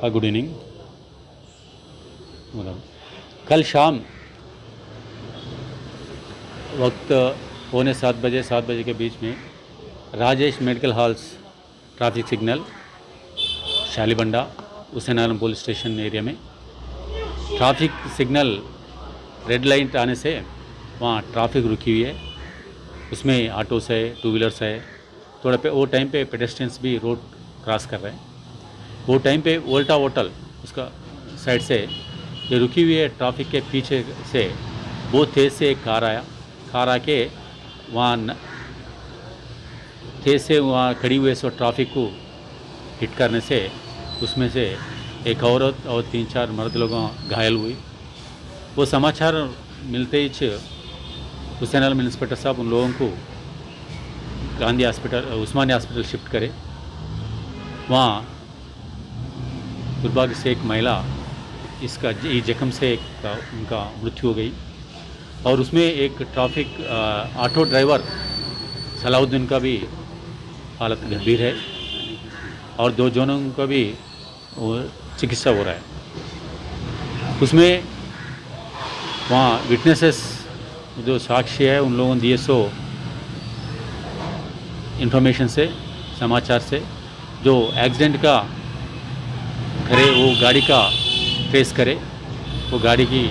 Good evening. कल शाम वक्त 6:45 के बीच में Rajesh medical halls traffic signal Shalibanda Hussainialam police station area में ट्रैफिक सिग्नल रेड लाइट आने से वहाँ ट्रैफिक रुकी हुई है। उसमें ऑटोस है, टू व्हीलर्स है। थोड़ा पे वो टाइम पे पेडेस्ट्रियंस भी रोड क्रॉस कर रहे हैं। वो टाइम पे वोल्टा होटल उसका साइड से ये रुकी हुई है। ट्रैफिक के पीछे से बहुत तेज़ से एक कार आके वहाँ तेज़ से वहाँ खड़ी हुए सो ट्रैफिक को हिट करने से उसमें से एक औरत और 3-4 मर्द लोग घायल हुई। वो समाचार मिलते ही हुसैनालम इंस्पेक्टर साहब उन लोगों को गांधी हॉस्पिटल उस्मानिया हॉस्पिटल शिफ्ट करे। वहाँ दुर्भाग्य से एक महिला इसका जख्म से उनका मृत्यु हो गई और उसमें एक ट्रैफिक ऑटो ड्राइवर सलाउद्दीन का भी हालत गंभीर है और 2 जनों का भी चिकित्सा हो रहा है। उसमें वहाँ विटनेसेस जो साक्षी है उन लोगों ने दिए सो इन्फॉर्मेशन से समाचार से जो एक्सीडेंट का करे वो गाड़ी का ट्रेस करे, वो गाड़ी की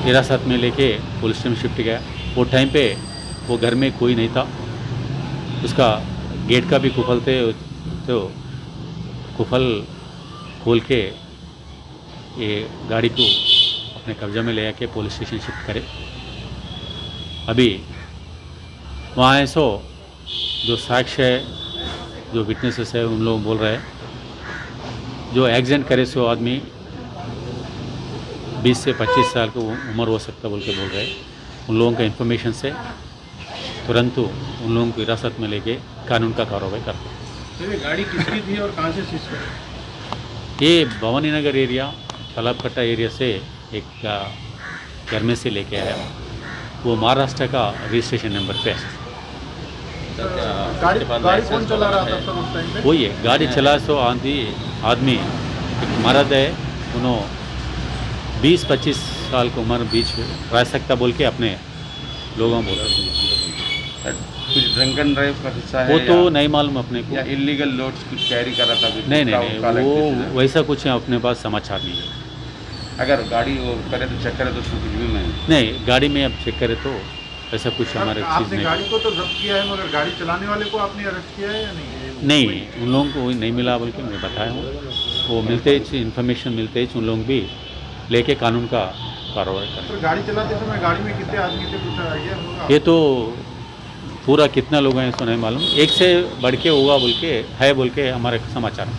हिरासत में लेके पुलिस स्टेशन शिफ्ट गया। वो टाइम पे वो घर में कोई नहीं था। उसका गेट का भी कुफल थे तो कुफल खोल के ये गाड़ी को अपने कब्जा में ले आके पुलिस स्टेशन शिफ्ट करे। अभी वहाँ है सो जो साक्ष्य है, जो विटनेसेस है उन लोग बोल रहे हैं जो एक्सीडेंट करे सो आदमी 20 से 25 साल की उम्र हो सकता बोल के बोल रहे हैं। उन लोगों का इन्फॉर्मेशन से तुरंत उन लोगों को हिरासत में लेके कानून का कार्रवाई करते हैं। ये गाड़ी किसकी थी और कहाँ से सीज करी? ये भवानी नगर एरिया तालाबकट्टा एरिया से एक घर में से लेके आया। वो महाराष्ट्र का रजिस्ट्रेशन नंबर पे है। गाड़ी कौन चला रहा था सर उस टाइम पे? वही है गाड़ी चला सो आदमी एक मर्द है। उन्होंने 20-25 साल की उम्र बीच रह सकता बोल के अपने लोगों बोल रहे हैं। कुछ ड्रंक एंड ड्राइव का हिस्सा है वो तो नहीं मालूम अपने को, या इलीगल लोड्स कुछ कैरी कर रहा था? नहीं वो वैसा कुछ अपने पास समाचार नहीं है। अगर गाड़ी वो करे तो चेक करे तो उसमें कुछ भी नहीं गाड़ी में अब चेक करे तो ऐसा कुछ हमारे चीज़ आपने नहीं। गाड़ी को तो जब्त किया है मगर गाड़ी चलाने वाले को आपने अरेस्ट किया है या नहीं? उन लोगों को नहीं मिला बोल के मैं बताया हूँ। वो मिलते ही इन्फॉर्मेशन मिलते ही उन लोग भी लेके कानून का कार्रवाई करें। सर गाड़ी चलाते समय गाड़ी में कितने आदमी थे कुछ आइडिया होगा? ये तो पूरा कितना लोग हैं इसको नहीं मालूम। एक से बढ़ के होगा बोल के है बोल के हमारे समाचार में।